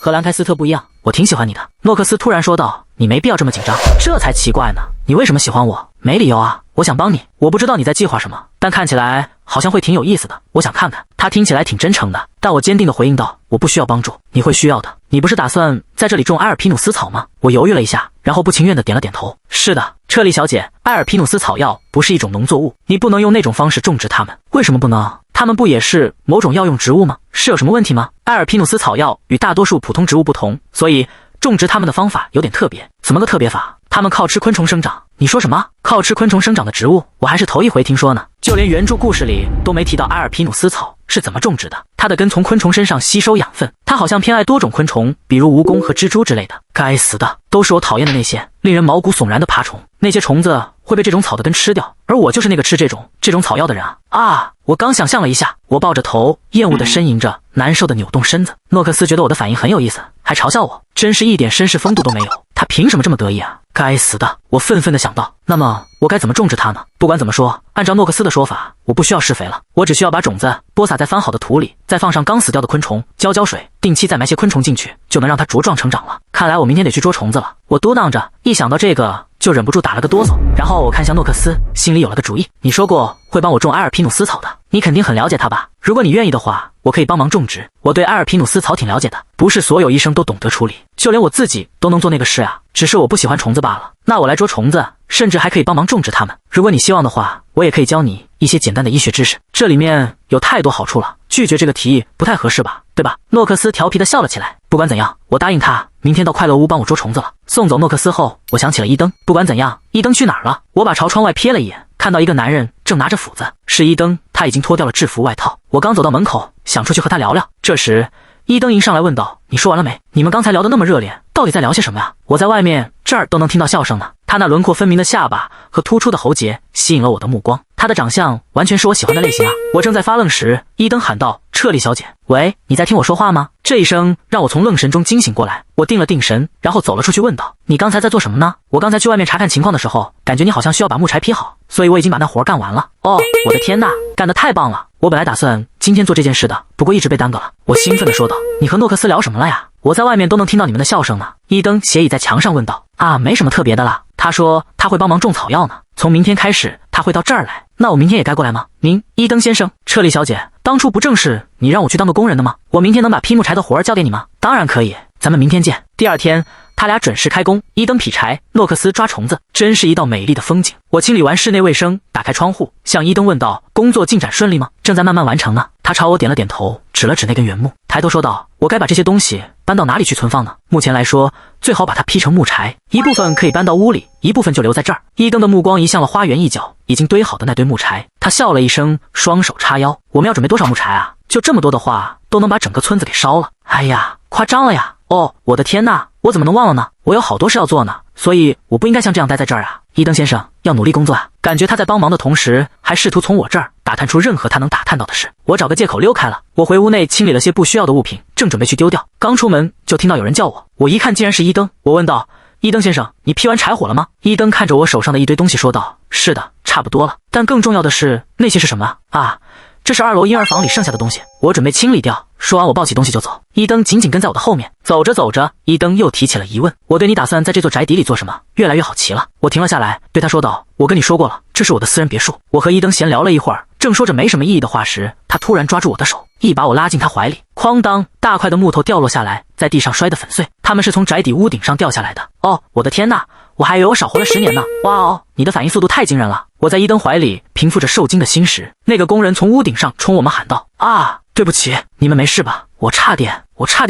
和兰开斯特不一样，我挺喜欢你的。诺克斯突然说道，你没必要这么紧张。这才奇怪呢，你为什么喜欢我？没理由啊，我想帮你。我不知道你在计划什么，但看起来好像会挺有意思的，我想看看。他听起来挺真诚的，但我坚定地回应道，我不需要帮助，你会需要的。你不是打算在这里种埃尔皮努斯草吗？我犹豫了一下，然后不情愿地点了点头。是的，彻莉小姐，埃尔皮努斯草药不是一种农作物，你不能用那种方式种植它们。为什么不能？它们不也是某种药用植物吗？是有什么问题吗？埃尔皮努斯草药与大多数普通植物不同，所以种植它们的方法有点特别。怎么个特别法？它们靠吃昆虫生长。你说什么？靠吃昆虫生长的植物？我还是头一回听说呢。就连原著故事里都没提到埃尔皮努斯草是怎么种植的。它的根从昆虫身上吸收养分，它好像偏爱多种昆虫，比如蜈蚣和蜘蛛之类的。该死的，都是我讨厌的那些令人毛骨悚然的爬虫。那些虫子会被这种草的根吃掉，而我就是那个吃这种草药的人啊！啊！我刚想象了一下，我抱着头，厌恶地呻吟着，难受地扭动身子。诺克斯觉得我的反应很有意思，还嘲笑我，真是一点绅士风度都没有。他凭什么这么得意啊？该死的！我愤愤地想到，那么我该怎么种植它呢？不管怎么说，按照诺克斯的说法，我不需要施肥了，我只需要把种子播撒在翻好的土里，再放上刚死掉的昆虫，浇水，定期再埋些昆虫进去，就能让它茁壮成长了。看来我明天得去捉虫子了。我嘟囔着，一想到这个就忍不住打了个哆嗦。然后我看向诺克斯，心里有了个主意。你说过会帮我种埃尔皮努斯草的，你肯定很了解它吧？如果你愿意的话，我可以帮忙种植。我对埃尔皮努斯草挺了解的，不是所有医生都懂得处理，就连我自己都能做那个事啊，只是我不喜欢虫子罢了。那我来捉虫子，甚至还可以帮忙种植它们。如果你希望的话，我也可以教你一些简单的医学知识，这里面有太多好处了，拒绝这个提议不太合适吧，对吧？诺克斯调皮地笑了起来。不管怎样，我答应他明天到快乐屋帮我捉虫子了。送走诺克斯后，我想起了伊登。不管怎样，伊登去哪儿了？我把朝窗外瞥了一眼，看到一个男人正拿着斧子，是伊登。他已经脱掉了制服外套。我刚走到门口，想出去和他聊聊。这时伊登迎上来问道，你说完了没？你们刚才聊得那么热烈，到底在聊些什么呀？我在外面这儿都能听到笑声呢。他那轮廓分明的下巴和突出的喉结吸引了我的目光，他的长相完全是我喜欢的类型啊！我正在发愣时，伊登喊道，彻莉小姐，喂，你在听我说话吗？这一声让我从愣神中惊醒过来，我定了定神，然后走了出去问道，你刚才在做什么呢？我刚才去外面查看情况的时候，感觉你好像需要把木柴劈好，所以我已经把那活干完了。哦，我的天哪，干得太棒了！我本来打算今天做这件事的，不过一直被耽搁了。我兴奋地说道，你和诺克斯聊什么了呀？我在外面都能听到你们的笑声呢。伊登斜倚在墙上问道，啊，没什么特别的啦。他说他会帮忙种草药呢，从明天开始他会到这儿来。那我明天也该过来吗？您，伊登先生，彻莉小姐，当初不正是你让我去当个工人的吗？我明天能把劈木柴的活儿交给你吗？当然可以，咱们明天见。第二天他俩准时开工，伊登劈柴，诺克斯抓虫子，真是一道美丽的风景。我清理完室内卫生，打开窗户，向伊登问道，工作进展顺利吗？正在慢慢完成呢。他朝我点了点头，指了指那根原木，抬头说道，我该把这些东西搬到哪里去存放呢？目前来说，最好把它劈成木柴，一部分可以搬到屋里，一部分就留在这儿。伊登的目光移向了花园一角已经堆好的那堆木柴，他笑了一声，双手叉腰，我们要准备多少木柴啊？就这么多的话，都能把整个村子给烧了。哎呀，夸张了呀！哦，我的天呐，我怎么能忘了呢？我有好多事要做呢，所以我不应该像这样待在这儿啊。伊登先生，要努力工作啊！感觉他在帮忙的同时，还试图从我这儿打探出任何他能打探到的事。我找个借口溜开了。我回屋内清理了些不需要的物品，正准备去丢掉，刚出门就听到有人叫我。我一看，竟然是伊登。我问道，伊登先生，你劈完柴火了吗？伊登看着我手上的一堆东西说道，是的，差不多了。但更重要的是，那些是什么啊？这是2楼婴儿房里剩下的东西，我准备清理掉。说完，我抱起东西就走。伊登紧紧跟在我的后面。走着走着，伊登又提起了疑问，我对你打算在这座宅邸里做什么越来越好奇了。我停了下来，对他说道，我跟你说过了，这是我的私人别墅。我和伊登闲聊了一会儿，正说着没什么意义的话时，他突然抓住我的手，一把我拉进他怀里。哐当，大块的木头掉落下来，在地上摔得粉碎。他们是从宅邸屋顶上掉下来的。哦，我的天哪，我还以为我少活了10年呢。哇哦，你的反应速度太惊人了。我在伊登怀里平复着受惊的心时，那个工人从屋顶上冲我们喊道，啊，对不起，你们没事吧？我差点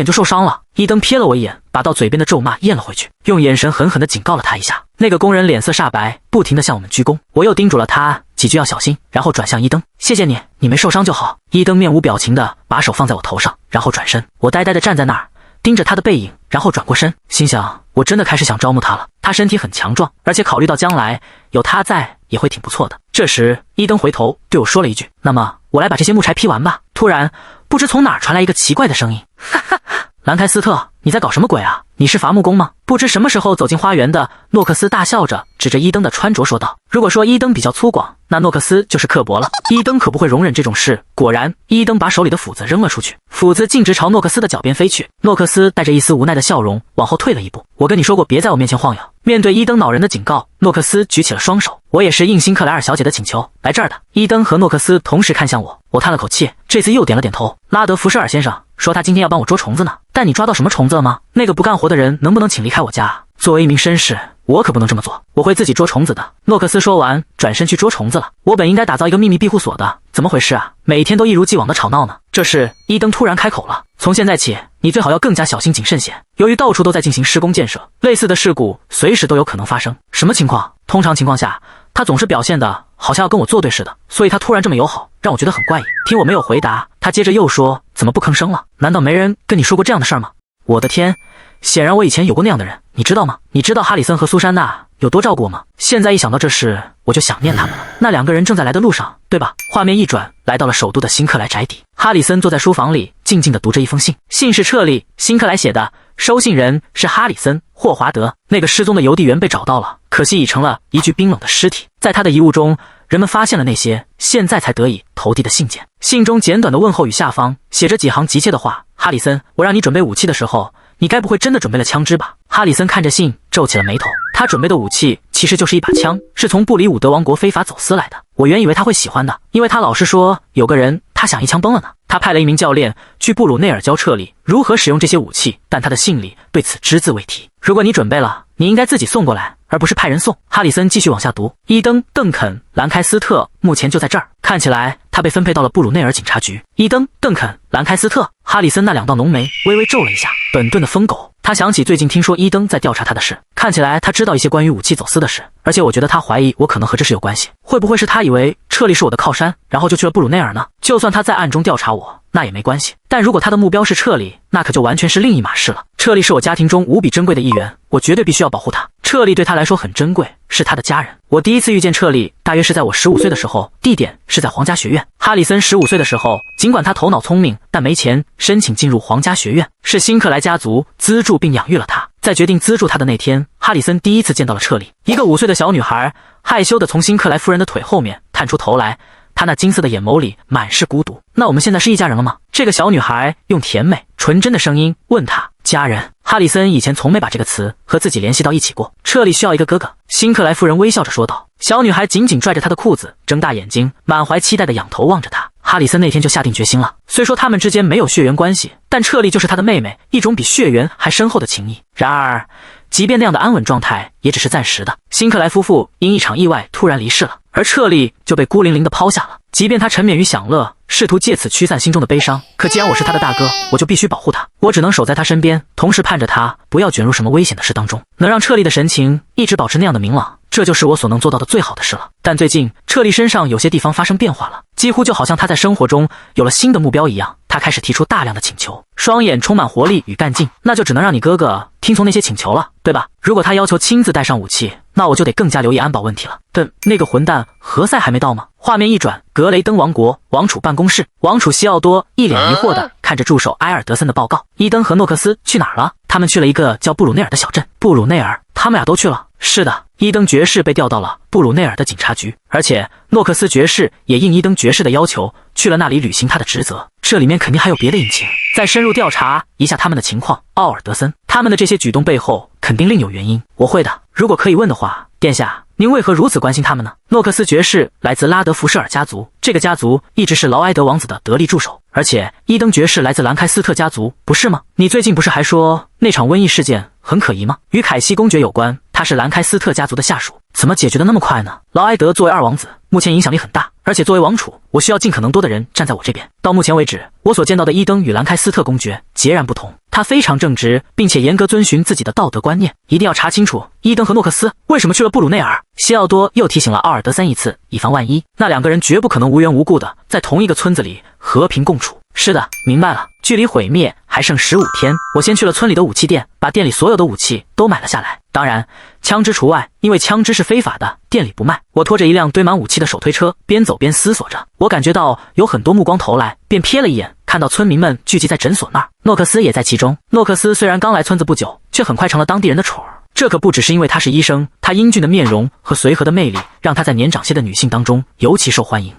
就受伤了。伊登瞥了我一眼，把到嘴边的咒骂咽了回去，用眼神狠狠地警告了他一下。那个工人脸色煞白，不停地向我们鞠躬。我又叮嘱了他几句要小心，然后转向伊登，谢谢你，你没受伤就好。伊登面无表情地把手放在我头上，然后转身。我呆呆地站在那儿，盯着他的背影，然后转过身，心想我真的开始想招募他了。他身体很强壮，而且考虑到将来有他在也会挺不错的。这时伊登回头对我说了一句，那么我来把这些木柴劈完吧。突然不知从哪儿传来一个奇怪的声音，哈哈，兰开斯特，你在搞什么鬼啊？你是伐木工吗？不知什么时候走进花园的诺克斯大笑着指着伊登的穿着说道。如果说伊登比较粗犷，那诺克斯就是刻薄了。伊登可不会容忍这种事。果然，伊登把手里的斧子扔了出去，斧子径直朝诺克斯的脚边飞去。诺克斯带着一丝无奈的笑容往后退了一步。我跟你说过别在我面前晃悠。面对伊登恼人的警告，诺克斯举起了双手。我也是应辛克莱尔小姐的请求来这儿的。伊登和诺克斯同时看向我，我叹了口气，这次又点了点头。拉德福舍尔先生说他今天要帮我捉虫子呢，但你抓到什么虫子了吗？那个不干活的人能不能请离开我家啊？作为一名绅士，我可不能这么做，我会自己捉虫子的。诺克斯说完，转身去捉虫子了。我本应该打造一个秘密庇护所的，怎么回事啊？每天都一如既往的吵闹呢。这时，伊登突然开口了：“从现在起，你最好要更加小心谨慎些。由于到处都在进行施工建设，类似的事故随时都有可能发生。什么情况？通常情况下，他总是表现的好像要跟我作对似的，所以他突然这么友好，让我觉得很怪异。”听我没有回答，他接着又说：“怎么不吭声了？难道没人跟你说过这样的事儿吗？”我的天！显然我以前有过那样的人，你知道吗？你知道哈里森和苏珊娜有多照顾我吗？现在一想到这事，我就想念他们了。那两个人正在来的路上，对吧？画面一转，来到了首都的辛克莱宅邸。哈里森坐在书房里，静静地读着一封信。信是撤利，辛克莱写的，收信人是哈里森·霍华德。那个失踪的邮递员被找到了，可惜已成了一具冰冷的尸体。在他的遗物中，人们发现了那些现在才得以投递的信件。信中简短的问候语下方写着几行急切的话：“哈里森，我让你准备武器的时候，你该不会真的准备了枪支吧？”哈里森看着信，皱起了眉头。他准备的武器其实就是一把枪，是从布里伍德王国非法走私来的。我原以为他会喜欢的，因为他老是说有个人他想一枪崩了呢。他派了一名教练去布鲁内尔教彻利如何使用这些武器，但他的信里对此只字未提。如果你准备了，你应该自己送过来，而不是派人送。哈里森继续往下读：伊登·邓肯·兰开斯特目前就在这儿，看起来他被分配到了布鲁内尔警察局。伊登·邓肯·兰开斯特，哈里森那两道浓眉微微皱了一下。本顿的疯狗。他想起最近听说伊登在调查他的事，看起来他知道一些关于武器走私的事，而且我觉得他怀疑我可能和这事有关系。会不会是他以为彻利是我的靠山，然后就去了布鲁内尔呢？就算他在暗中调查我，那也没关系。但如果他的目标是彻利，那可就完全是另一码事了。彻利是我家庭中无比珍贵的一员，我绝对必须要保护他。彻利对他来说很珍贵，是他的家人。我第一次遇见彻利，大约是在我15岁的时候，地点是在皇家学院。哈里森15岁的时候，尽管他头脑聪明，但没钱申请进入皇家学院，是辛克莱家族资助并养育了他。在决定资助他的那天，哈里森第一次见到了彻利。一个5岁的小女孩，害羞地从辛克莱夫人的腿后面探出头来，她那金色的眼眸里满是孤独。那我们现在是一家人了吗？这个小女孩用甜美纯真的声音问他。家人。哈里森以前从没把这个词和自己联系到一起过。彻利需要一个哥哥。辛克莱夫人微笑着说道。小女孩紧紧拽着他的裤子，睁大眼睛，满怀期待地仰头望着他。哈里森那天就下定决心了，虽说他们之间没有血缘关系，但彻利就是他的妹妹，一种比血缘还深厚的情谊。然而即便那样的安稳状态也只是暂时的。辛克莱夫妇因一场意外突然离世了，而彻利就被孤零零地抛下了。即便他沉湎于享乐，试图借此驱散心中的悲伤，可既然我是他的大哥，我就必须保护他。我只能守在他身边，同时盼着他不要卷入什么危险的事当中。能让彻利的神情一直保持那样的明朗，这就是我所能做到的最好的事了。但最近彻利身上有些地方发生变化了，几乎就好像他在生活中有了新的目标一样。他开始提出大量的请求，双眼充满活力与干劲。那就只能让你哥哥听从那些请求了，对吧？如果他要求亲自带上武器，那我就得更加留意安保问题了。但那个混蛋何塞还没到吗？画面一转，格雷登王国王储办公室，王储西奥多一脸疑惑地看着助手埃尔德森的报告。伊登和诺克斯去哪儿了？他们去了一个叫布鲁内尔的小镇。布鲁内尔？他们俩都去了？是的，伊登爵士被调到了布鲁内尔的警察局，而且诺克斯爵士也应伊登爵士的要求去了那里履行他的职责。这里面肯定还有别的隐情，再深入调查一下他们的情况。奥尔德森，他们的这些举动背后肯定另有原因。我会的，如果可以问的话，殿下，您为何如此关心他们呢？诺克斯爵士来自拉德福舍尔家族，这个家族一直是劳埃德王子的得力助手，而且伊登爵士来自兰开斯特家族，不是吗？你最近不是还说那场瘟疫事件很可疑吗？与凯西公爵有关，他是兰开斯特家族的下属，怎么解决的那么快呢？劳埃德作为二王子，目前影响力很大，而且作为王储，我需要尽可能多的人站在我这边。到目前为止，我所见到的伊登与兰开斯特公爵截然不同，他非常正直，并且严格遵循自己的道德观念。一定要查清楚伊登和诺克斯为什么去了布鲁内尔。西奥多又提醒了奥尔德森一次，以防万一。那两个人绝不可能无缘无故的在同一个村子里和平共处。是的，明白了。距离毁灭还剩15天，我先去了村里的武器店，把店里所有的武器都买了下来。当然，枪支除外，因为枪支是非法的，店里不卖。我拖着一辆堆满武器的手推车，边走边思索着。我感觉到有很多目光投来，便瞥了一眼看到村民们聚集在诊所那儿，诺克斯也在其中。诺克斯虽然刚来村子不久，却很快成了当地人的宠儿。这可不只是因为他是医生，他英俊的面容和随和的魅力，让他在年长些的女性当中尤其受欢迎。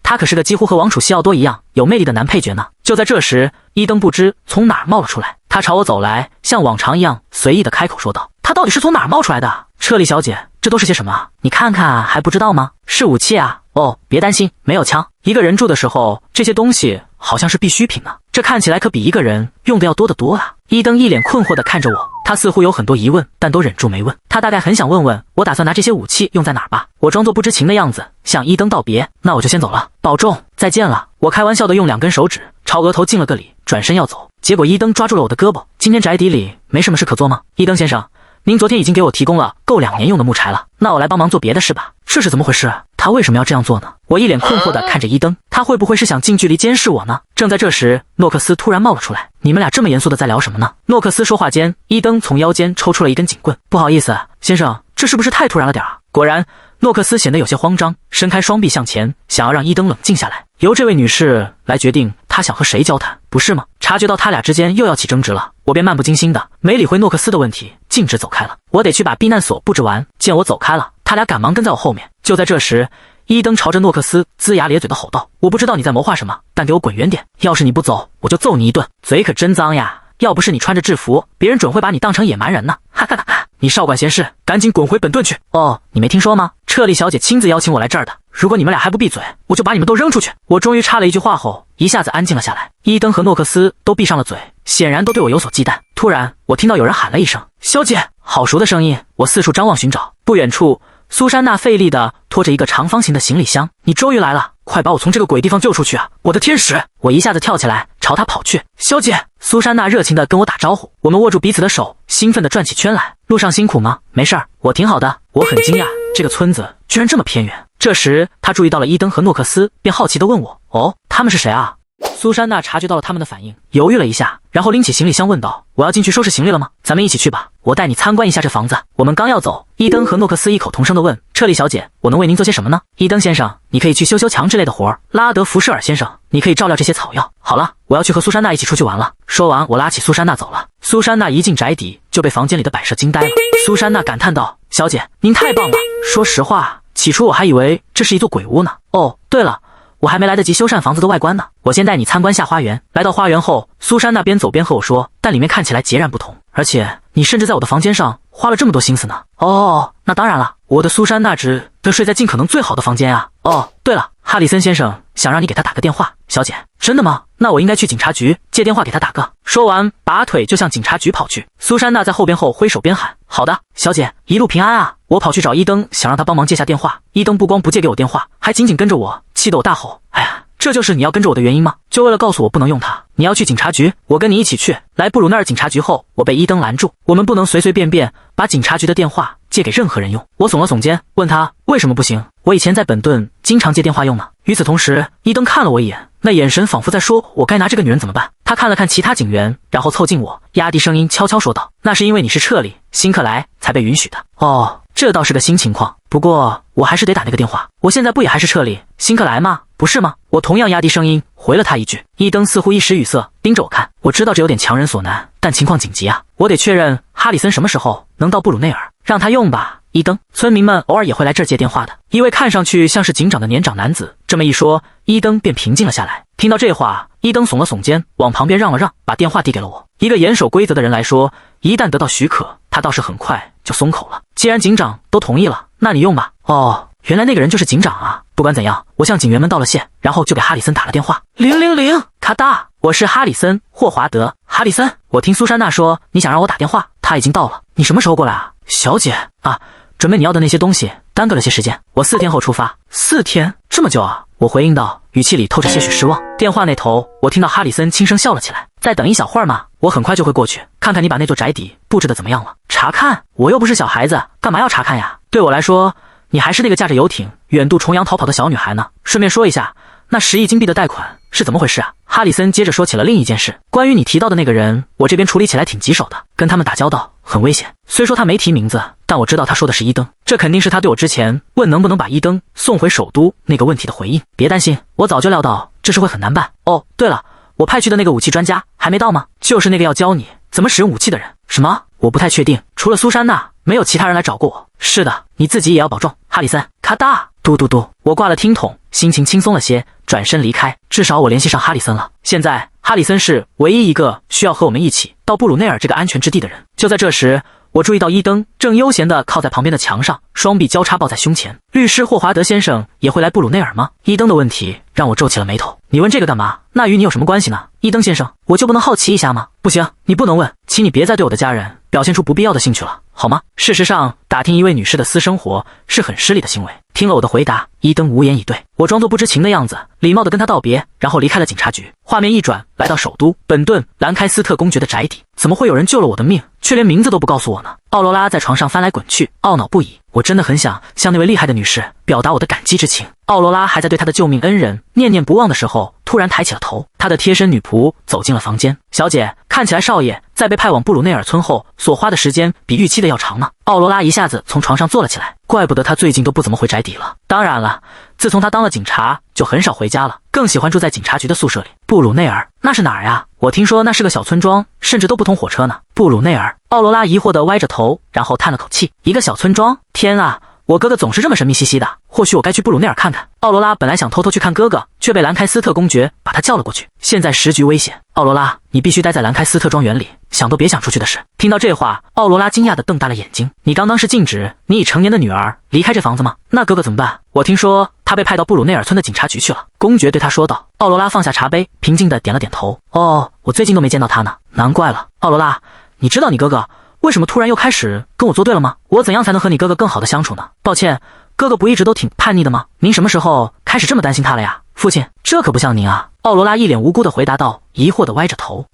他可是个几乎和王储西奥多一样有魅力的男配角呢。就在这时，伊登不知从哪儿冒了出来，他朝我走来，像往常一样随意的开口说道：“他到底是从哪儿冒出来的？彻莉小姐，这都是些什么啊？你看看还不知道吗？是武器啊！哦，别担心，没有枪。一个人住的时候，这些东西好像是必需品呢。这看起来可比一个人用的要多得多啊！”伊登一脸困惑地看着我，他似乎有很多疑问，但都忍住没问。他大概很想问问我打算拿这些武器用在哪儿吧。我装作不知情的样子，向伊登道别：“那我就先走了，保重，再见了。”我开玩笑地用2根手指朝额头敬了个礼，转身要走。结果伊登抓住了我的胳膊：“今天宅邸里没什么事可做吗？伊登先生，您昨天已经给我提供了够2年用的木柴了，那我来帮忙做别的事吧。”这是怎么回事？他为什么要这样做呢？我一脸困惑地看着伊登，他会不会是想近距离监视我呢？正在这时，诺克斯突然冒了出来：“你们俩这么严肃地在聊什么呢？”诺克斯说话间，伊登从腰间抽出了一根警棍：“不好意思，先生，这是不是太突然了点啊？”果然，诺克斯显得有些慌张，伸开双臂向前，想要让伊登冷静下来，由这位女士来决定他想和谁交谈，不是吗？察觉到他俩之间又要起争执了，我便漫不经心的没理会诺克斯的问题，径直走开了。我得去把避难所布置完。见我走开了，他俩赶忙跟在我后面。就在这时，伊登朝着诺克斯龇牙咧嘴的吼道：“我不知道你在谋划什么，但给我滚远点！要是你不走，我就揍你一顿！嘴可真脏呀！要不是你穿着制服，别人准会把你当成野蛮人呢！哈哈哈！你少管闲事，赶紧滚回本顿去！”哦，你没听说吗？彻莉小姐亲自邀请我来这儿的。如果你们俩还不闭嘴，我就把你们都扔出去！我终于插了一句话后，一下子安静了下来。伊登和诺克斯都闭上了嘴，显然都对我有所忌惮。突然，我听到有人喊了一声：“小姐！”好熟的声音，我四处张望寻找。不远处，苏珊娜费力地拖着一个长方形的行李箱。“你终于来了，快把我从这个鬼地方救出去啊！我的天使！”我一下子跳起来朝他跑去。“小姐！”苏珊娜热情地跟我打招呼，我们握住彼此的手，兴奋地转起圈来。“路上辛苦吗？”“没事儿，我挺好的。”我很惊讶，这个村子居然这么偏远。这时他注意到了伊登和诺克斯，便好奇地问我：“哦，他们是谁啊？”苏珊娜察觉到了他们的反应，犹豫了一下，然后拎起行李箱问道：“我要进去收拾行李了吗？咱们一起去吧，我带你参观一下这房子。”我们刚要走，伊登和诺克斯异口同声地问：“彻莉小姐，我能为您做些什么呢？”“伊登先生，你可以去修墙之类的活儿。”“拉德福舍尔先生，你可以照料这些草药。”“好了，我要去和苏珊娜一起出去玩了。”说完，我拉起苏珊娜走了。苏珊娜一进宅邸就被房间里的摆设惊呆了。苏珊娜感叹道：“小姐，您太棒了！说实话，起初我还以为这是一座鬼屋呢。哦，对了，我还没来得及修缮房子的外观呢，我先带你参观下花园。”来到花园后，苏珊娜边走边和我说：“但里面看起来截然不同，而且你甚至在我的房间上花了这么多心思呢。”“哦，那当然了，我的苏珊娜只得睡在尽可能最好的房间啊。哦，对了，哈里森先生想让你给他打个电话。”“小姐，真的吗？那我应该去警察局借电话给他打个。”说完，拔腿就向警察局跑去。苏珊娜在后边后挥手边喊：“好的，小姐，一路平安啊！”我跑去找伊登，想让他帮忙借下电话。伊登不光不借给我电话，还紧紧跟着我，气得我大吼：“哎呀，这就是你要跟着我的原因吗？就为了告诉我不能用它？你要去警察局，我跟你一起去。”来布鲁那儿警察局后，我被伊登拦住，我们不能随随便便把警察局的电话借给任何人用。我耸了耸肩，问他为什么不行？我以前在本顿经常借电话用呢。与此同时，伊登看了我一眼，那眼神仿佛在说我该拿这个女人怎么办。他看了看其他警员，然后凑近我，压低声音悄悄说道：“那是因为你是彻莉·辛克莱才被允许的。”哦，这倒是个新情况，不过我还是得打那个电话。我现在不也还是彻莉·辛克莱吗？不是吗？我同样压低声音回了他一句。伊登似乎一时语塞，盯着我看。我知道这有点强人所难，但情况紧急啊，我得确认哈里森什么时候能到布鲁内尔，让他用吧。伊登，村民们偶尔也会来这儿接电话的。一位看上去像是警长的年长男子这么一说，伊登便平静了下来。听到这话，伊登耸了耸肩，往旁边让了让，把电话递给了我。一个严守规则的人来说，一旦得到许可，他倒是很快就松口了。既然警长都同意了，那你用吧。哦，原来那个人就是警长啊！不管怎样，我向警员们道了谢，然后就给哈里森打了电话。000，咔哒，我是哈里森·霍华德。哈里森，我听苏珊娜说你想让我打电话，他已经到了。你什么时候过来啊？小姐啊，准备你要的那些东西耽搁了些时间，我4天后出发。4天？这么久啊？我回应道，语气里透着些许失望。电话那头，我听到哈里森轻声笑了起来。再等一小会儿嘛，我很快就会过去，看看你把那座宅邸布置的怎么样了。查看？我又不是小孩子，干嘛要查看呀？对我来说，你还是那个驾着游艇远渡重洋逃跑的小女孩呢。顺便说一下，那10亿金币的贷款是怎么回事啊？哈里森接着说起了另一件事，关于你提到的那个人，我这边处理起来挺棘手的，跟他们打交道很危险。虽说他没提名字，但我知道他说的是伊登，这肯定是他对我之前问能不能把伊登送回首都那个问题的回应。别担心，我早就料到这事会很难办。哦，对了，我派去的那个武器专家还没到吗？就是那个要教你怎么使用武器的人。什么？我不太确定，除了苏珊娜，没有其他人来找过我。是的，你自己也要保重，哈里森。咔哒，嘟嘟嘟，我挂了听筒，心情轻松了些，转身离开。至少我联系上哈里森了。现在哈里森是唯一一个需要和我们一起到布鲁内尔这个安全之地的人。就在这时，我注意到伊登正悠闲地靠在旁边的墙上，双臂交叉抱在胸前。律师霍华德先生也会来布鲁内尔吗？伊登的问题让我皱起了眉头。你问这个干嘛？那与你有什么关系呢？伊登先生，我就不能好奇一下吗？不行，你不能问，请你别再对我的家人表现出不必要的兴趣了，好吗？事实上，打听一位女士的私生活是很失礼的行为。听了我的回答，伊登无言以对。我装作不知情的样子，礼貌地跟他道别，然后离开了警察局。画面一转，来到首都本顿兰开斯特公爵的宅邸。怎么会有人救了我的命，却连名字都不告诉我呢？奥罗拉在床上翻来滚去，懊恼不已。我真的很想向那位厉害的女士表达我的感激之情。奥罗拉还在对她的救命恩人念念不忘的时候，突然抬起了头。她的贴身女仆走进了房间。小姐，看起来少爷在被派往布鲁内尔村后所花的时间比预期的要长呢。奥罗拉一下子从床上坐了起来，怪不得他最近都不怎么回宅邸了。当然了，自从他当了警察，就很少回家了，更喜欢住在警察局的宿舍里。布鲁内尔，那是哪儿呀？我听说那是个小村庄，甚至都不通火车呢。布鲁内尔，奥罗拉疑惑地歪着头，然后叹了口气。一个小村庄？天啊！我哥哥总是这么神秘兮兮的，或许我该去布鲁内尔看看。奥罗拉本来想偷偷去看哥哥，却被兰开斯特公爵把他叫了过去。现在时局危险，奥罗拉，你必须待在兰开斯特庄园里，想都别想出去的事。听到这话，奥罗拉惊讶地瞪大了眼睛。你刚刚是禁止你已成年的女儿离开这房子吗？那哥哥怎么办？我听说他被派到布鲁内尔村的警察局去了。公爵对他说道。奥罗拉放下茶杯，平静地点了点头。哦，我最近都没见到他呢，难怪了。奥罗拉，你知道你哥哥为什么突然又开始跟我作对了吗？我怎样才能和你哥哥更好的相处呢？抱歉，哥哥不一直都挺叛逆的吗？您什么时候开始这么担心他了呀？父亲，这可不像您啊。奥罗拉一脸无辜地回答道，疑惑地歪着头。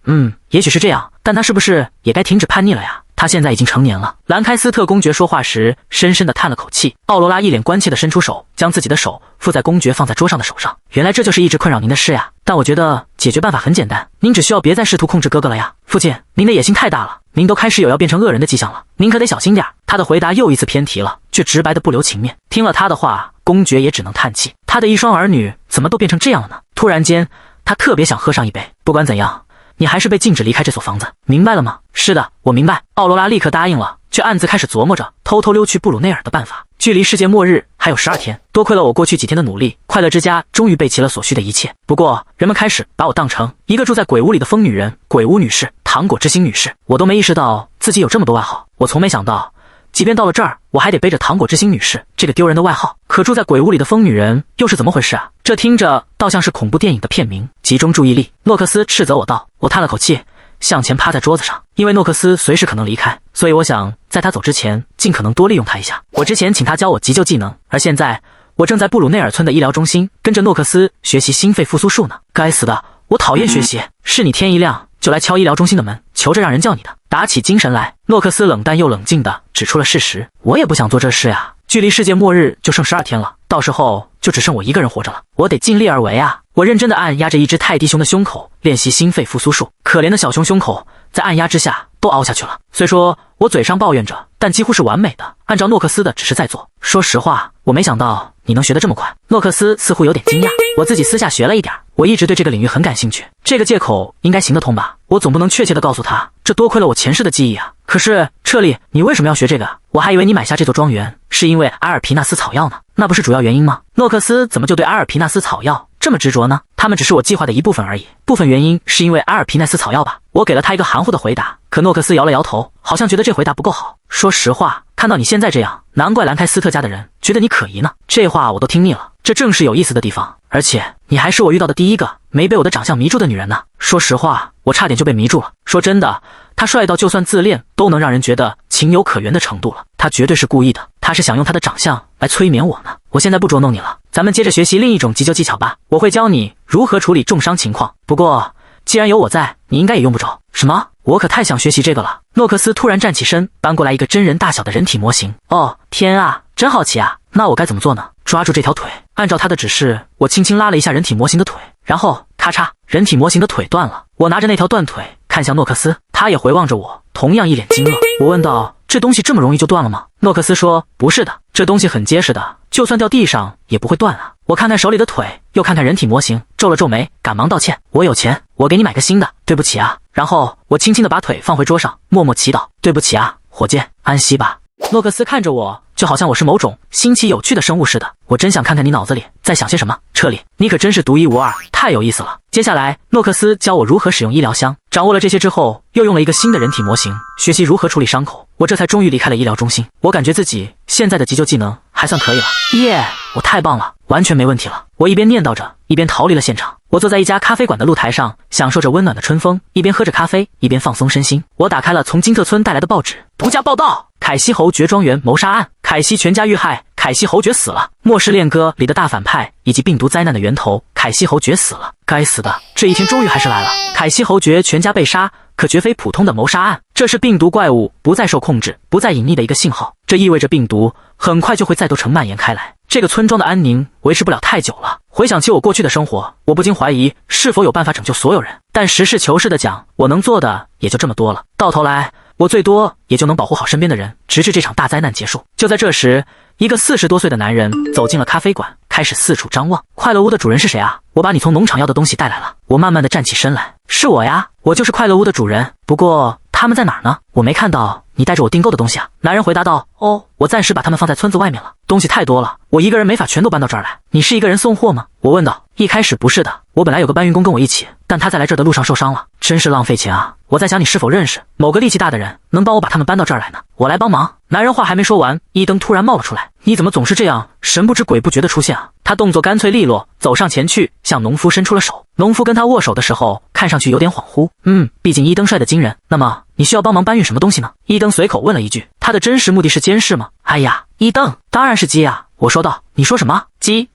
也许是这样，但他是不是也该停止叛逆了呀？他现在已经成年了。兰开斯特公爵说话时深深地叹了口气。奥罗拉一脸关切地伸出手，将自己的手附在公爵放在桌上的手上。原来这就是一直困扰您的事呀。但我觉得解决办法很简单，您只需要别再试图控制哥哥了呀。父亲，您的野心太大了，您都开始有要变成恶人的迹象了，您可得小心点。他的回答又一次偏题了，却直白的不留情面。听了他的话，公爵也只能叹气，他的一双儿女怎么都变成这样了呢？突然间，他特别想喝上一杯。不管怎样，你还是被禁止离开这所房子，明白了吗？是的，我明白。奥罗拉立刻答应了，却暗自开始琢磨着偷偷溜去布鲁内尔的办法。距离世界末日还有12天，多亏了我过去几天的努力，快乐之家终于备齐了所需的一切。不过，人们开始把我当成一个住在鬼屋里的疯女人，鬼屋女士、糖果之心女士，我都没意识到自己有这么多外号。我从没想到，即便到了这儿，我还得背着糖果之心女士这个丢人的外号。可住在鬼屋里的疯女人又是怎么回事啊？这听着倒像是恐怖电影的片名。集中注意力，诺克斯斥责我道。我叹了口气，向前趴在桌子上。因为诺克斯随时可能离开，所以我想在他走之前尽可能多利用他一下。我之前请他教我急救技能，而现在我正在布鲁内尔村的医疗中心跟着诺克斯学习心肺复苏术呢。该死的，我讨厌学习。是你天一亮就来敲医疗中心的门，求着让人叫你的。打起精神来，诺克斯冷淡又冷静地指出了事实。我也不想做这事呀，距离世界末日就剩12天了，到时候就只剩我一个人活着了，我得尽力而为啊。我认真地按压着一只泰迪熊的胸口，练习心肺复苏术。可怜的小熊胸口在按压之下都凹下去了。虽说我嘴上抱怨着，但几乎是完美的，按照诺克斯的只是在做。说实话，我没想到你能学得这么快。诺克斯似乎有点惊讶，我自己私下学了一点，我一直对这个领域很感兴趣。这个借口应该行得通吧？我总不能确切地告诉他，这多亏了我前世的记忆啊。可是彻利，你为什么要学这个？我还以为你买下这座庄园是因为阿尔皮纳斯草药呢，那不是主要原因吗？诺克斯怎么就对阿尔皮纳斯草药这么执着呢？他们只是我计划的一部分而已，部分原因是因为阿尔皮奈斯草药吧。我给了他一个含糊的回答，可诺克斯摇了摇头，好像觉得这回答不够好。说实话，看到你现在这样，难怪兰开斯特家的人觉得你可疑呢。这话我都听腻了，这正是有意思的地方。而且你还是我遇到的第一个没被我的长相迷住的女人呢。说实话，我差点就被迷住了。说真的，他帅到就算自恋都能让人觉得情有可原的程度了。他绝对是故意的，他是想用他的长相来催眠我呢。我现在不捉弄你了，咱们接着学习另一种急救技巧吧。我会教你如何处理重伤情况，不过既然有我在，你应该也用不着。什么？我可太想学习这个了。诺克斯突然站起身，搬过来一个真人大小的人体模型。哦，天啊，真好奇啊。那我该怎么做呢？抓住这条腿，按照他的指示，我轻轻拉了一下人体模型的腿，然后咔嚓，人体模型的腿断了。我拿着那条断腿看向诺克斯，他也回望着我，同样一脸惊愕。我问道，这东西这么容易就断了吗？诺克斯说，不是的，这东西很结实的，就算掉地上也不会断啊。我看看手里的腿，又看看人体模型，皱了皱眉，赶忙道歉。我有钱，我给你买个新的，对不起啊。然后我轻轻地把腿放回桌上，默默祈祷，对不起啊，伙计，安息吧。诺克斯看着我，就好像我是某种新奇有趣的生物似的。我真想看看你脑子里在想些什么。彻里，你可真是独一无二，太有意思了。接下来，诺克斯教我如何使用医疗箱。掌握了这些之后，又用了一个新的人体模型，学习如何处理伤口。我这才终于离开了医疗中心。我感觉自己现在的急救技能还算可以了。耶，我太棒了，完全没问题了。我一边念叨着，一边逃离了现场。我坐在一家咖啡馆的露台上，享受着温暖的春风，一边喝着咖啡，一边放松身心。我打开了从金特村带来的报纸，独家报道：凯西侯爵庄园谋杀案，凯西全家遇害，凯西侯爵死了。末世恋歌里的大反派以及病毒灾难的源头，凯西侯爵死了。该死的，这一天终于还是来了。凯西侯爵全家被杀，可绝非普通的谋杀案，这是病毒怪物不再受控制、不再隐匿的一个信号。这意味着病毒很快就会在都城蔓延开来。这个村庄的安宁维持不了太久了。回想起我过去的生活，我不禁怀疑是否有办法拯救所有人。但实事求是的讲，我能做的也就这么多了。到头来，我最多也就能保护好身边的人，直至这场大灾难结束。就在这时，一个40多岁的男人走进了咖啡馆，开始四处张望。快乐屋的主人是谁啊？我把你从农场要的东西带来了。我慢慢的站起身来，是我呀，我就是快乐屋的主人。不过他们在哪儿呢？我没看到你带着我订购的东西啊。男人回答道，哦，我暂时把他们放在村子外面了，东西太多了，我一个人没法全都搬到这儿来。你是一个人送货吗？我问道。一开始不是的，我本来有个搬运工跟我一起，但他在来这儿的路上受伤了，真是浪费钱啊。我在想你是否认识某个力气大的人，能帮我把他们搬到这儿来呢？我来帮忙。男人话还没说完，伊登突然冒了出来，你怎么总是这样神不知鬼不觉的出现啊？他动作干脆利落，走上前去向农夫伸出了手。农夫跟他握手的时候看上去有点恍惚，毕竟伊登帅得惊人。那么你需要帮忙搬运什么东西呢？伊登随口问了一句，他的真实目的是监视吗？哎呀，伊登，当然是鸡啊。我说道。你说什么？鸡？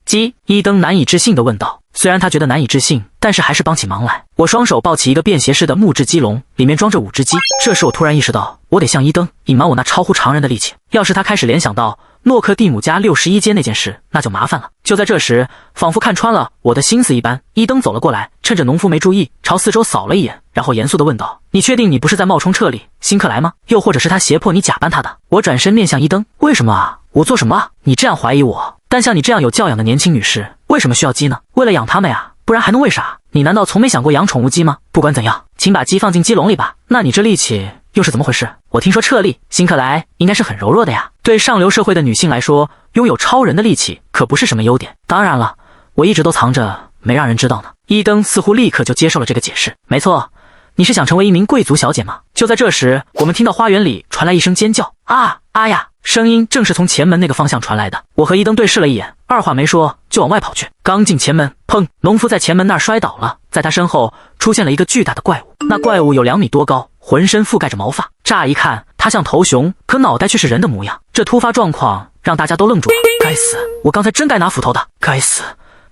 伊登难以置信地问道。虽然他觉得难以置信，但是还是帮起忙来。我双手抱起一个便携式的木质鸡笼，里面装着5只鸡。这时我突然意识到，我得向伊登隐瞒我那超乎常人的力气。要是他开始联想到诺克蒂姆家61街那件事，那就麻烦了。就在这时，仿佛看穿了我的心思一般，伊登走了过来，趁着农夫没注意，朝四周扫了一眼，然后严肃地问道，你确定你不是在冒充彻里辛克莱吗？又或者是他胁迫你假扮他的？我转身面向伊登，为什么啊？我做什么？你这样怀疑我？但像你这样有教养的年轻女士，为什么需要鸡呢？为了养它们呀，不然还能为啥？你难道从没想过养宠物鸡吗？不管怎样，请把鸡放进鸡笼里吧。那你这力气又是怎么回事？我听说彻利辛克莱应该是很柔弱的呀。对上流社会的女性来说，拥有超人的力气可不是什么优点。当然了，我一直都藏着，没让人知道呢。伊登似乎立刻就接受了这个解释。没错，你是想成为一名贵族小姐吗？就在这时，我们听到花园里传来一声尖叫，啊呀！声音正是从前门那个方向传来的。我和伊登对视了一眼，二话没说就往外跑去。刚进前门，砰！农夫在前门那儿摔倒了，在他身后出现了一个巨大的怪物。那怪物有2米多高，浑身覆盖着毛发，乍一看他像头熊，可脑袋却是人的模样。这突发状况让大家都愣住了。该死，我刚才真该拿斧头的。该死，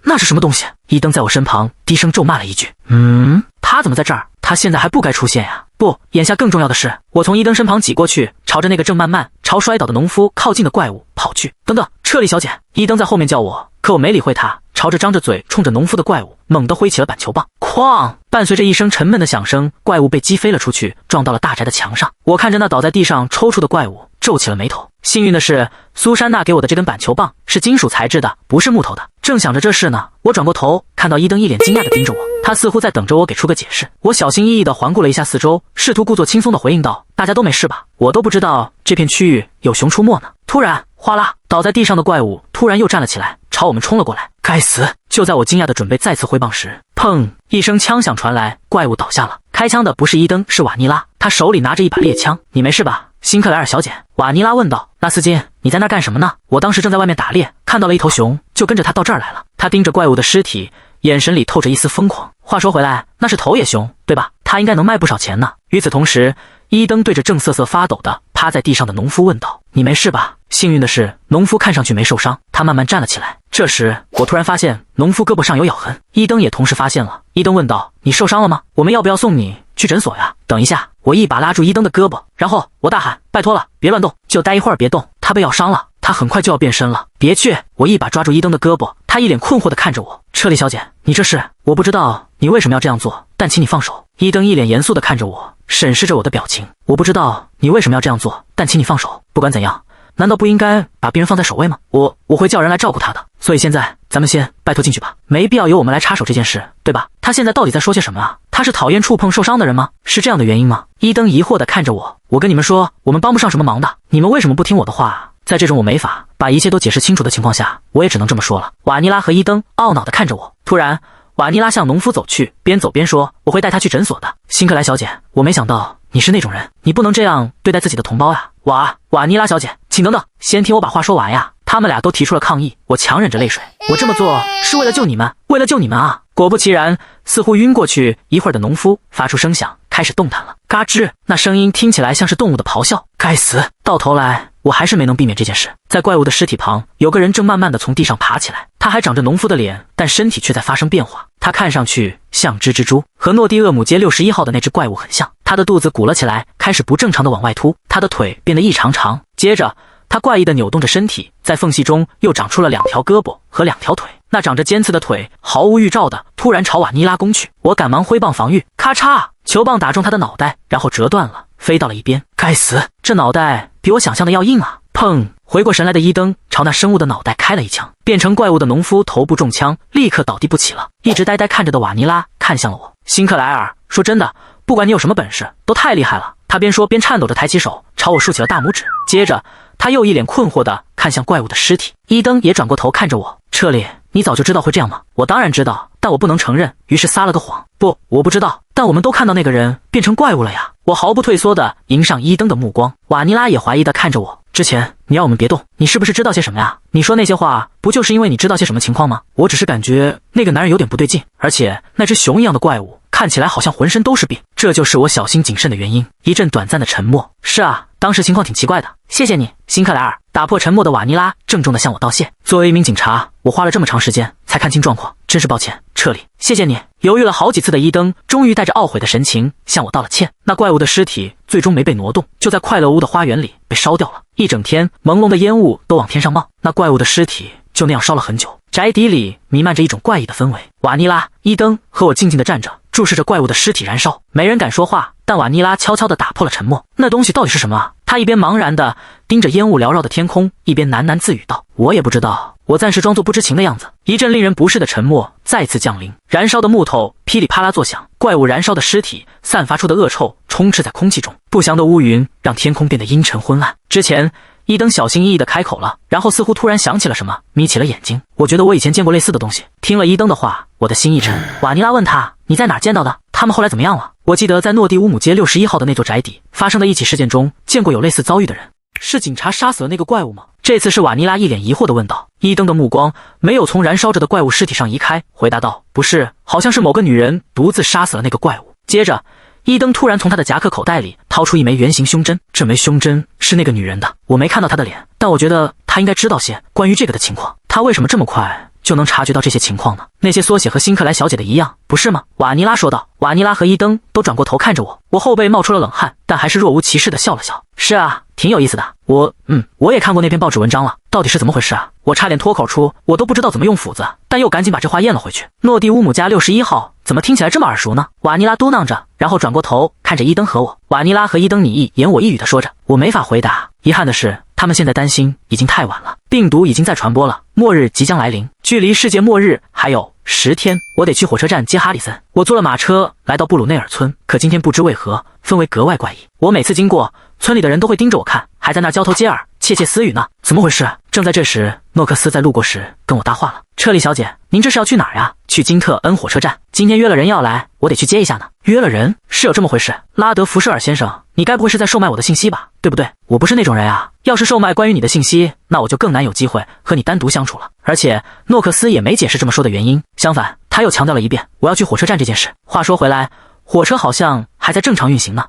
那是什么东西？伊登在我身旁低声咒骂了一句。他怎么在这儿？他现在还不该出现呀。不，眼下更重要的是，我从伊登身旁挤过去，朝着那个正慢慢朝摔倒的农夫靠近的怪物跑去。等等，彻利小姐！伊登在后面叫我，可我没理会他，朝着张着嘴冲着农夫的怪物猛地挥起了板球棒。哐！伴随着一声沉闷的响声，怪物被击飞了出去，撞到了大宅的墙上。我看着那倒在地上抽搐的怪物，皱起了眉头。幸运的是，苏珊娜给我的这根板球棒是金属材质的，不是木头的。正想着这事呢，我转过头看到伊登一脸惊讶地盯着我，他似乎在等着我给出个解释。我小心翼翼地环顾了一下四周，试图故作轻松地回应道，大家都没事吧？我都不知道这片区域有熊出没呢。突然，哗啦，倒在地上的怪物突然又站了起来，朝我们冲了过来。该死！就在我惊讶地准备再次挥棒时，砰！一声枪响传来，怪物倒下了。开枪的不是伊登，是瓦尼拉，他手里拿着一把猎枪。你没事吧，辛克莱尔小姐？瓦尼拉问道。拉斯金，你在那干什么呢？我当时正在外面打猎，看到了一头熊，就跟着他到这儿来了。他盯着怪物的尸体，眼神里透着一丝疯狂。话说回来，那是头野熊，对吧？他应该能卖不少钱呢。与此同时，伊登对着正瑟瑟发抖的趴在地上的农夫问道，你没事吧？幸运的是，农夫看上去没受伤，他慢慢站了起来。这时，我突然发现农夫胳膊上有咬痕，伊登也同时发现了。伊登问道，你受伤了吗？我们要不要送你去诊所呀？等一下，我一把拉住伊登的胳膊，然后我大喊，拜托了，别乱动，就待一会儿，别动，他被咬伤了，他很快就要变身了。别去！我一把抓住伊登的胳膊，他一脸困惑地看着我。彻利小姐，你这是……我不知道你为什么要这样做，但请你放手。伊登一脸严肃地看着我，审视着我的表情。我不知道你为什么要这样做，但请你放手。不管怎样，难道不应该把病人放在首位吗？我会叫人来照顾他的。所以现在咱们先拜托进去吧，没必要由我们来插手这件事，对吧？对吧？他现在到底在说些什么啊？他是讨厌触碰受伤的人吗？是这样的原因吗？伊登疑惑地看着我，我跟你们说，我们帮不上什么忙的，你们为什么不听我的话啊？在这种我没法把一切都解释清楚的情况下，我也只能这么说了。瓦尼拉和伊登懊恼地看着我，突然，瓦尼拉向农夫走去，边走边说：“我会带他去诊所的。”辛克莱小姐，我没想到你是那种人，你不能这样对待自己的同胞呀！瓦尼拉小姐，请等等，先听我把话说完呀！他们俩都提出了抗议，我强忍着泪水，我这么做是为了救你们，为了救你们啊！果不其然，似乎晕过去一会儿的农夫发出声响，开始动弹了。嘎吱，那声音听起来像是动物的咆哮。该死！到头来，我还是没能避免这件事。在怪物的尸体旁，有个人正慢慢的从地上爬起来，他还长着农夫的脸，但身体却在发生变化。他看上去像只蜘蛛，和诺蒂厄姆街61号的那只怪物很像。他的肚子鼓了起来，开始不正常的往外凸，他的腿变得异常长，接着他怪异地扭动着身体，在缝隙中又长出了2条胳膊和2条腿。那长着尖刺的腿毫无预兆的突然朝瓦尼拉攻去，我赶忙挥棒防御，咔嚓，球棒打中他的脑袋，然后折断了，飞到了一边。该死，这脑袋比我想象的要硬啊！砰！回过神来的伊登朝那生物的脑袋开了一枪，变成怪物的农夫头部中枪，立刻倒地不起了。一直呆呆看着的瓦尼拉看向了我，辛克莱尔，说真的，不管你有什么本事，都太厉害了。他边说边颤抖着抬起手朝我竖起了大拇指，接着他又一脸困惑地看向怪物的尸体。伊登也转过头看着我，彻里，你早就知道会这样吗？我当然知道，但我不能承认，于是撒了个谎。不，我不知道，但我们都看到那个人变成怪物了呀！我毫不退缩地迎上伊登的目光。瓦尼拉也怀疑地看着我，之前你让我们别动，你是不是知道些什么呀？你说那些话不就是因为你知道些什么情况吗？我只是感觉那个男人有点不对劲，而且那只熊一样的怪物看起来好像浑身都是病，这就是我小心谨慎的原因。一阵短暂的沉默。是啊，当时情况挺奇怪的。谢谢你，辛克莱尔。打破沉默的瓦尼拉郑重地向我道谢。作为一名警察，我花了这么长时间才看清状况，真是抱歉，彻里。谢谢你。犹豫了好几次的伊登终于带着懊悔的神情向我道了歉。那怪物的尸体最终没被挪动，就在快乐屋的花园里被烧掉了。一整天，朦胧的烟雾都往天上冒，那怪物的尸体就那样烧了很久。宅邸里弥漫着一种怪异的氛围。瓦尼拉、伊登和我静静地站着，注视着怪物的尸体燃烧。没人敢说话，但瓦尼拉悄悄地打破了沉默。那东西到底是什么啊？他一边茫然地盯着烟雾缭绕的天空，一边喃喃自语道：“我也不知道。”我暂时装作不知情的样子。一阵令人不适的沉默再次降临，燃烧的木头噼里啪啦作响，怪物燃烧的尸体散发出的恶臭充斥在空气中，不祥的乌云让天空变得阴沉昏暗。之前伊登小心翼翼地开口了，然后似乎突然想起了什么，眯起了眼睛。我觉得我以前见过类似的东西。听了伊登的话，我的心一沉。瓦尼拉问他：“你在哪儿见到的？他们后来怎么样了？”我记得在诺蒂乌姆街61号的那座宅邸发生的一起事件中，见过有类似遭遇的人。是警察杀死了那个怪物吗？这次是瓦尼拉一脸疑惑地问道。伊登的目光没有从燃烧着的怪物尸体上移开，回答道：“不是，好像是某个女人独自杀死了那个怪物。”接着伊登突然从他的夹克口袋里掏出一枚圆形胸针，这枚胸针是那个女人的。我没看到她的脸，但我觉得她应该知道些关于这个的情况。她为什么这么快就能察觉到这些情况呢？那些缩写和辛克莱小姐的一样，不是吗？瓦尼拉说道。瓦尼拉和伊登都转过头看着我，我后背冒出了冷汗，但还是若无其事地笑了笑。是啊，挺有意思的。我也看过那篇报纸文章了，到底是怎么回事啊？我差点脱口出，我都不知道怎么用斧子，但又赶紧把这话咽了回去。诺蒂乌姆家61号怎么听起来这么耳熟呢？瓦尼拉嘟囔着，然后转过头看着伊登和我。瓦尼拉和伊登你一言我一语地说着，我没法回答。遗憾的是，他们现在担心已经太晚了，病毒已经在传播了，末日即将来临，距离世界末日还有10天，我得去火车站接哈里森。我坐了马车来到布鲁内尔村，可今天不知为何氛围格外怪异。我每次经过，村里的人都会盯着我看，还在那交头接耳窃窃私语呢。怎么回事？正在这时，诺克斯在路过时跟我搭话了。彻里小姐，您这是要去哪儿呀？去金特恩火车站，今天约了人要来，我得去接一下呢。约了人？是有这么回事？拉德福舍尔先生，你该不会是在售卖我的信息吧？对不对？我不是那种人啊，要是售卖关于你的信息，那我就更难有机会和你单独相处了。而且诺克斯也没解释这么说的原因，相反，他又强调了一遍我要去火车站这件事。话说回来，火车好像还在正常运行呢。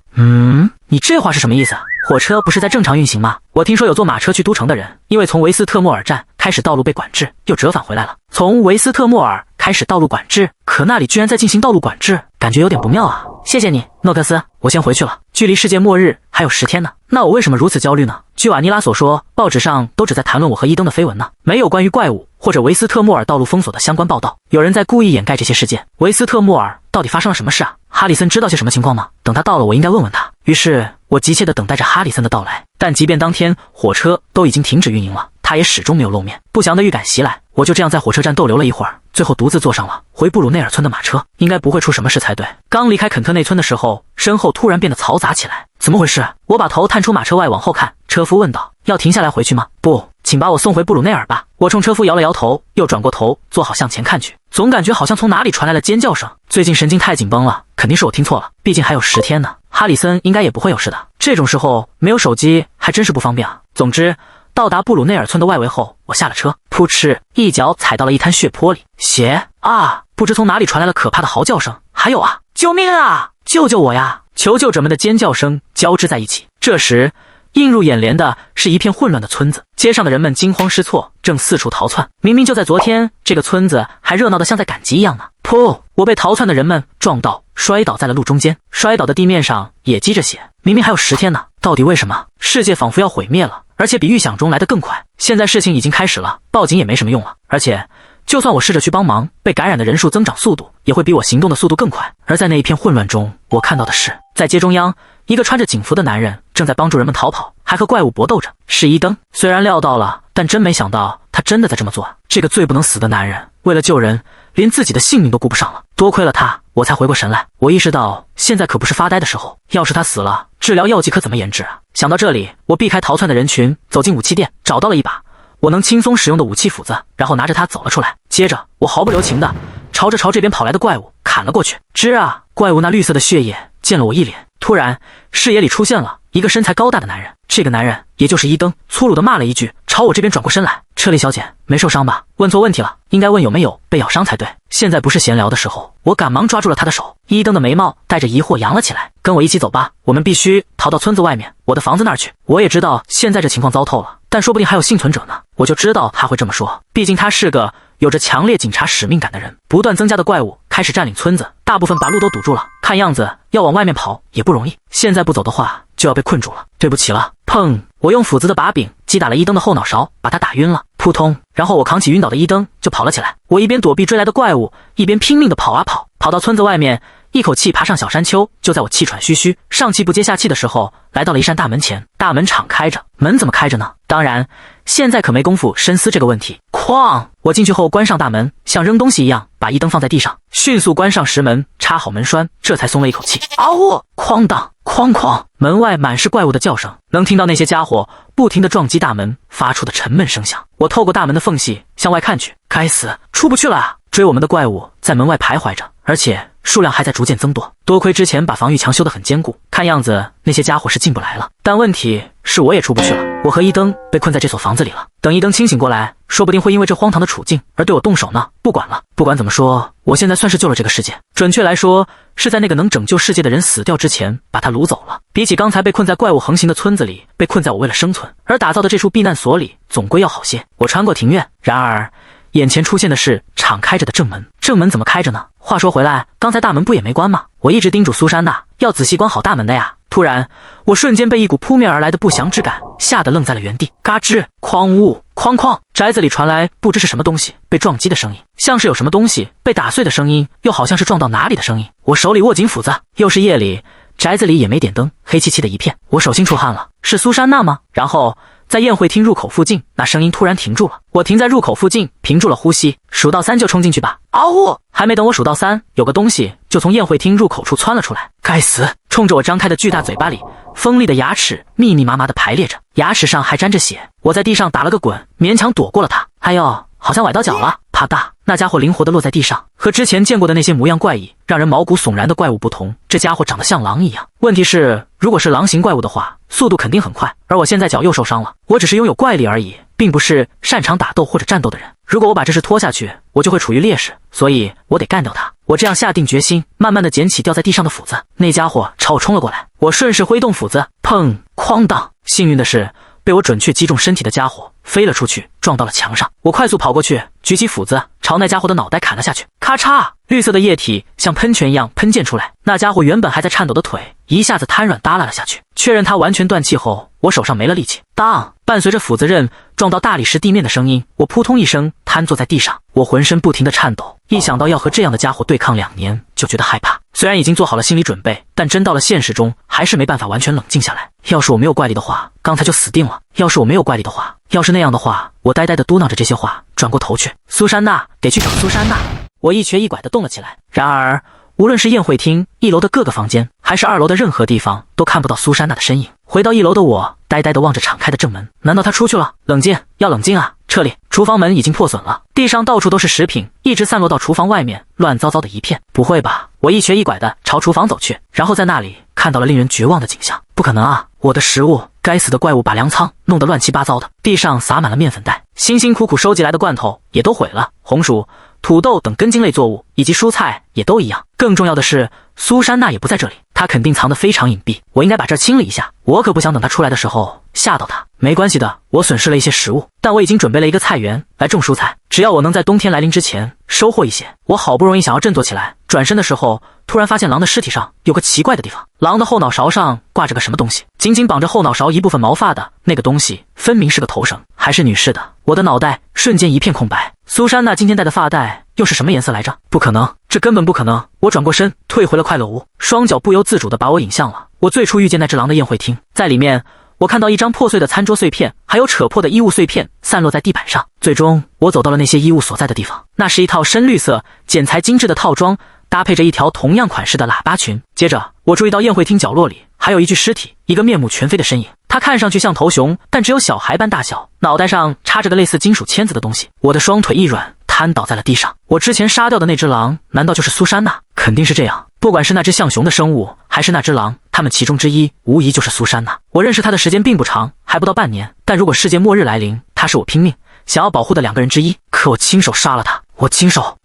你这话是什么意思？火车不是在正常运行吗？我听说有坐马车去都城的人，因为从维斯特莫尔站开始道路被管制，又折返回来了。从维斯特莫尔开始道路管制，可那里居然在进行道路管制，感觉有点不妙啊。谢谢你，诺克斯，我先回去了。距离世界末日还有10天呢。那我为什么如此焦虑呢？据瓦尼拉所说，报纸上都只在谈论我和伊登的绯闻呢，没有关于怪物或者维斯特莫尔道路封锁的相关报道。有人在故意掩盖这些事件。维斯特莫尔到底发生了什么事啊？哈里森知道些什么情况吗？等他到了，我应该问问他。于是我急切地等待着哈里森的到来，但即便当天火车都已经停止运营了，他也始终没有露面。不祥的预感袭来，我就这样在火车站逗留了一会儿，最后独自坐上了回布鲁内尔村的马车，应该不会出什么事才对。刚离开肯特内村的时候，身后突然变得嘈杂起来，怎么回事？我把头探出马车外往后看，车夫问道：“要停下来回去吗？”“不，请把我送回布鲁内尔吧。”我冲车夫摇了摇头，又转过头做好向前看去，总感觉好像从哪里传来了尖叫声。最近神经太紧绷了，肯定是我听错了，毕竟还有10天呢。哈里森应该也不会有事的，这种时候没有手机还真是不方便啊。总之，到达布鲁内尔村的外围后，我下了车，噗嗤，一脚踩到了一滩血泊里。血啊！不知从哪里传来了可怕的嚎叫声，还有啊！救命啊！救救我呀！求救者们的尖叫声交织在一起。这时，映入眼帘的是一片混乱的村子，街上的人们惊慌失措，正四处逃窜。明明就在昨天，这个村子还热闹得像在赶集一样呢。噗！我被逃窜的人们撞到，摔倒在了路中间，摔倒的地面上也积着血。明明还有10天呢，到底为什么？世界仿佛要毁灭了，而且比预想中来得更快。现在事情已经开始了，报警也没什么用了，而且就算我试着去帮忙，被感染的人数增长速度也会比我行动的速度更快。而在那一片混乱中，我看到的是，在街中央，一个穿着警服的男人正在帮助人们逃跑，还和怪物搏斗着。是伊登，虽然料到了，但真没想到他真的在这么做。这个最不能死的男人，为了救人，连自己的性命都顾不上了。多亏了他，我才回过神来。我意识到，现在可不是发呆的时候。要是他死了，治疗药剂可怎么研制啊？想到这里，我避开逃窜的人群，走进武器店，找到了一把我能轻松使用的武器斧子，然后拿着它走了出来。接着，我毫不留情地朝这边跑来的怪物砍了过去。吱啊！怪物那绿色的血液溅了我一脸。突然，视野里出现了一个身材高大的男人。这个男人也就是伊登，粗鲁地骂了一句，朝我这边转过身来：“车里小姐，没受伤吧？”问错问题了，应该问有没有被咬伤才对。现在不是闲聊的时候，我赶忙抓住了他的手。伊登的眉毛带着疑惑扬了起来：“跟我一起走吧，我们必须逃到村子外面，我的房子那儿去。”我也知道现在这情况糟透了，但说不定还有幸存者呢。我就知道他会这么说，毕竟他是个有着强烈警察使命感的人。不断增加的怪物开始占领村子，大部分把路都堵住了，看样子要往外面跑也不容易。现在不走的话，就要被困住了。对不起了。砰！我用斧子的把柄击打了伊登的后脑勺，把他打晕了。扑通！然后我扛起晕倒的伊登就跑了起来。我一边躲避追来的怪物，一边拼命地跑啊跑，跑到村子外面，一口气爬上小山丘。就在我气喘吁吁、上气不接下气的时候，来到了一扇大门前。大门敞开着，门怎么开着呢？当然，现在可没工夫深思这个问题。哐！我进去后关上大门，像扔东西一样把伊登放在地上，迅速关上石门，插好门栓，这才松了一口气。嗷呜！哐当！哐哐！门外满是怪物的叫声，能听到那些家伙不停地撞击大门发出的沉闷声响。我透过大门的缝隙向外看去，该死，出不去了啊！追我们的怪物在门外徘徊着，而且数量还在逐渐增多。多亏之前把防御墙修得很坚固，看样子那些家伙是进不来了。但问题是我也出不去了，我和伊登被困在这所房子里了。等伊登清醒过来，说不定会因为这荒唐的处境而对我动手呢。不管了，不管怎么说，我现在算是救了这个世界。准确来说，是在那个能拯救世界的人死掉之前把他掳走了。比起刚才被困在怪物横行的村子里，被困在我为了生存而打造的这处避难所里，总归要好些。我穿过庭院，然而眼前出现的是敞开着的正门。正门怎么开着呢？话说回来，刚才大门不也没关吗？我一直叮嘱苏珊娜要仔细关好大门的呀。突然，我瞬间被一股扑面而来的不祥之感吓得愣在了原地。嘎吱，哐呜，哐哐，宅子里传来不知是什么东西被撞击的声音，像是有什么东西被打碎的声音，又好像是撞到哪里的声音。我手里握紧斧子，又是夜里，宅子里也没点灯，黑漆漆的一片。我手心出汗了，是苏珊娜吗？然后在宴会厅入口附近，那声音突然停住了。我停在入口附近，屏住了呼吸，数到3就冲进去吧。嗷呜！还没等我数到3，有个东西就从宴会厅入口处窜了出来。该死！冲着我张开的巨大嘴巴里，锋利的牙齿密密麻麻地排列着，牙齿上还沾着血。我在地上打了个滚，勉强躲过了它。哎呦，好像崴到脚了。啪嗒！那家伙灵活地落在地上，和之前见过的那些模样怪异、让人毛骨悚然的怪物不同，这家伙长得像狼一样。问题是，如果是狼形怪物的话，速度肯定很快，而我现在脚又受伤了，我只是拥有怪力而已，并不是擅长打斗或者战斗的人。如果我把这事拖下去，我就会处于劣势，所以我得干掉他。我这样下定决心，慢慢地捡起掉在地上的斧子。那家伙朝我冲了过来，我顺势挥动斧子，砰，哐当！幸运的是，被我准确击中身体的家伙飞了出去，撞到了墙上。我快速跑过去，举起斧子朝那家伙的脑袋砍了下去。咔嚓！绿色的液体像喷泉一样喷溅出来，那家伙原本还在颤抖的腿一下子瘫软耷拉了下去。确认他完全断气后，我手上没了力气。当！伴随着斧子刃撞到大理石地面的声音，我扑通一声瘫坐在地上。我浑身不停地颤抖，一想到要和这样的家伙对抗2年，就觉得害怕。虽然已经做好了心理准备，但真到了现实中，还是没办法完全冷静下来。要是我没有怪力的话，刚才就死定了。要是我没有怪力的话，要是那样的话，我呆呆地嘟囔着这些话，转过头去，苏珊娜，得去找苏珊娜。我一瘸一拐地动了起来。然而，无论是宴会厅1楼的各个房间，还是2楼的任何地方，都看不到苏珊娜的身影。回到1楼的我，呆呆地望着敞开的正门。难道她出去了？冷静，要冷静啊！撤离！厨房门已经破损了，地上到处都是食品，一直散落到厨房外面，乱糟糟的一片。不会吧？我一瘸一拐地朝厨房走去，然后在那里看到了令人绝望的景象。不可能啊！我的食物，该死的怪物把粮仓弄得乱七八糟的，地上撒满了面粉袋，辛辛苦苦收集来的罐头也都毁了，红薯、土豆等根茎类作物以及蔬菜也都一样。更重要的是，苏珊娜也不在这里，她肯定藏得非常隐蔽。我应该把这儿清理一下，我可不想等她出来的时候吓到她。没关系的，我损失了一些食物，但我已经准备了一个菜园来种蔬菜，只要我能在冬天来临之前收获一些。我好不容易想要振作起来，转身的时候，突然发现狼的尸体上有个奇怪的地方，狼的后脑勺上挂着个什么东西，紧紧绑着后脑勺一部分毛发的那个东西，分明是个头绳，还是女士的。我的脑袋瞬间一片空白。苏珊娜今天戴的发带又是什么颜色来着？不可能，这根本不可能！我转过身，退回了快乐屋，双脚不由自主地把我引向了我最初遇见那只狼的宴会厅。在里面，我看到一张破碎的餐桌碎片，还有扯破的衣物碎片散落在地板上。最终，我走到了那些衣物所在的地方，那是一套深绿色、剪裁精致的套装，搭配着一条同样款式的喇叭裙。接着，我注意到宴会厅角落里还有一具尸体，一个面目全非的身影。他看上去像头熊，但只有小孩般大小，脑袋上插着个类似金属签子的东西。我的双腿一软，瘫倒在了地上。我之前杀掉的那只狼，难道就是苏珊娜？肯定是这样。不管是那只像熊的生物，还是那只狼，他们其中之一无疑就是苏珊娜。我认识她的时间并不长，还不到半年，但如果世界末日来临，她是我拼命想要保护的2个人之一。可我亲手杀了她，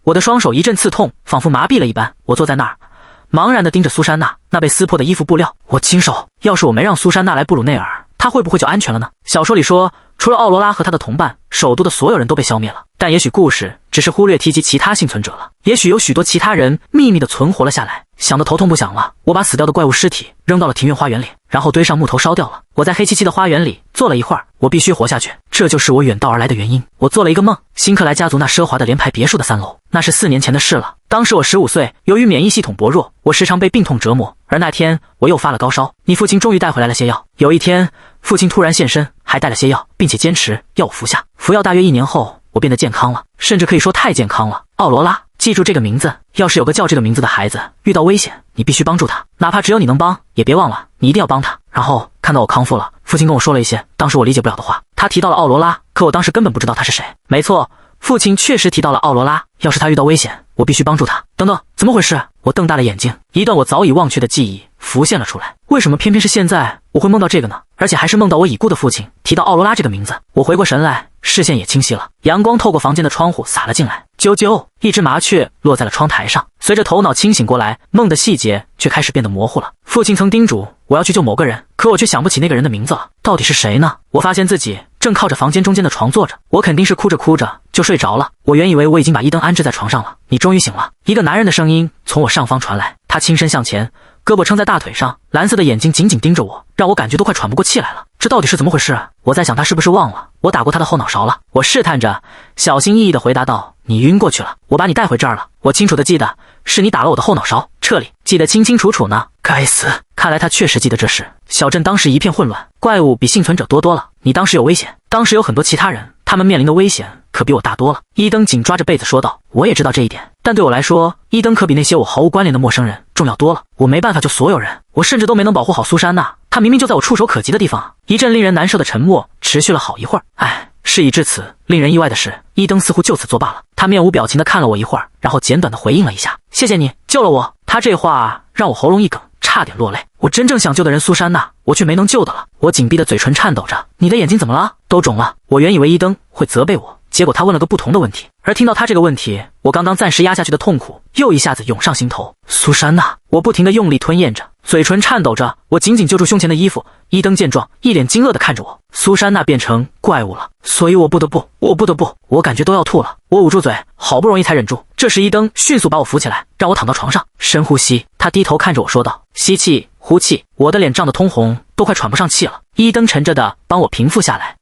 我的双手一阵刺痛，仿佛麻痹了一般。我坐在那儿，茫然地盯着苏珊娜那被撕破的衣服布料。我亲手，要是我没让苏珊娜来布鲁内尔，她会不会就安全了呢？小说里说，除了奥罗拉和她的同伴，首都的所有人都被消灭了。但也许故事只是忽略提及其他幸存者了，也许有许多其他人秘密地存活了下来。想得头痛不响了，我把死掉的怪物尸体扔到了庭院花园里，然后堆上木头烧掉了。我在黑漆漆的花园里坐了一会儿，我必须活下去，这就是我远道而来的原因。我做了一个梦，辛克莱家族那奢华的联排别墅的3楼，那是4年前的事了。当时我15岁，由于免疫系统薄弱，我时常被病痛折磨，而那天我又发了高烧。你父亲终于带回来了些药，有一天父亲突然现身，还带了些药，并且坚持要我服下。服药大约1年后，我变得健康了，甚至可以说太健康了。奥罗拉，记住这个名字，要是有个叫这个名字的孩子遇到危险，你必须帮助他，哪怕只有你能帮，也别忘了你一定要帮他。然后看到我康复了，父亲跟我说了一些当时我理解不了的话，他提到了奥罗拉，可我当时根本不知道他是谁。没错，父亲确实提到了奥罗拉，要是他遇到危险，我必须帮助他。等等，怎么回事？我瞪大了眼睛，一段我早已忘却的记忆浮现了出来。为什么偏偏是现在我会梦到这个呢？而且还是梦到我已故的父亲提到奥罗拉这个名字。我回过神来，视线也清晰了，阳光透过房间的窗户洒了进来。啾啾，一只麻雀落在了窗台上。随着头脑清醒过来，梦的细节却开始变得模糊了。父亲曾叮嘱我要去救某个人，可我却想不起那个人的名字了。到底是谁呢？我发现自己正靠着房间中间的床坐着，我肯定是哭着哭着就睡着了。我原以为我已经把伊登安置在床上了。你终于醒了。一个男人的声音从我上方传来，他轻身向前，胳膊撑在大腿上，蓝色的眼睛紧紧盯着我，让我感觉都快喘不过气来了。这到底是怎么回事啊？我在想他是不是忘了我打过他的后脑勺了。我试探着小心翼翼地回答道，你晕过去了，我把你带回这儿了。我清楚地记得是你打了我的后脑勺，撤离，记得清清楚楚呢。该死，看来他确实记得这事。小镇当时一片混乱，怪物比幸存者多多了。你当时有危险，当时有很多其他人，他们面临的危险可比我大多了。伊登紧抓着被子说道，我也知道这一点，但对我来说，伊登可比那些我毫无关联的陌生人重要多了。我没办法救所有人，我甚至都没能保护好苏珊娜，她明明就在我触手可及的地方。一阵令人难受的沉默持续了好一会儿。唉，事已至此，令人意外的是，伊登似乎就此作罢了。他面无表情地看了我一会儿，然后简短地回应了一下，谢谢你救了我。他这话让我喉咙一梗，差点落泪。我真正想救的人苏珊娜，我却没能救的了。我紧闭的嘴唇颤抖着，你的眼睛怎么了？都肿了。我原以为伊登会责备我，结果他问了个不同的问题，而听到他这个问题，我刚刚暂时压下去的痛苦又一下子涌上心头。苏珊娜，我不停地用力吞咽着，嘴唇颤抖着，我紧紧揪住胸前的衣服。伊登见状，一脸惊愕地看着我。苏珊娜变成怪物了，所以我不得不，我感觉都要吐了。我捂住嘴，好不容易才忍住。这时伊登迅速把我扶起来，让我躺到床上，深呼吸。他低头看着我说道，吸气呼气。我的脸涨得通红，都快喘不上气了。伊登沉着地帮我平复下来，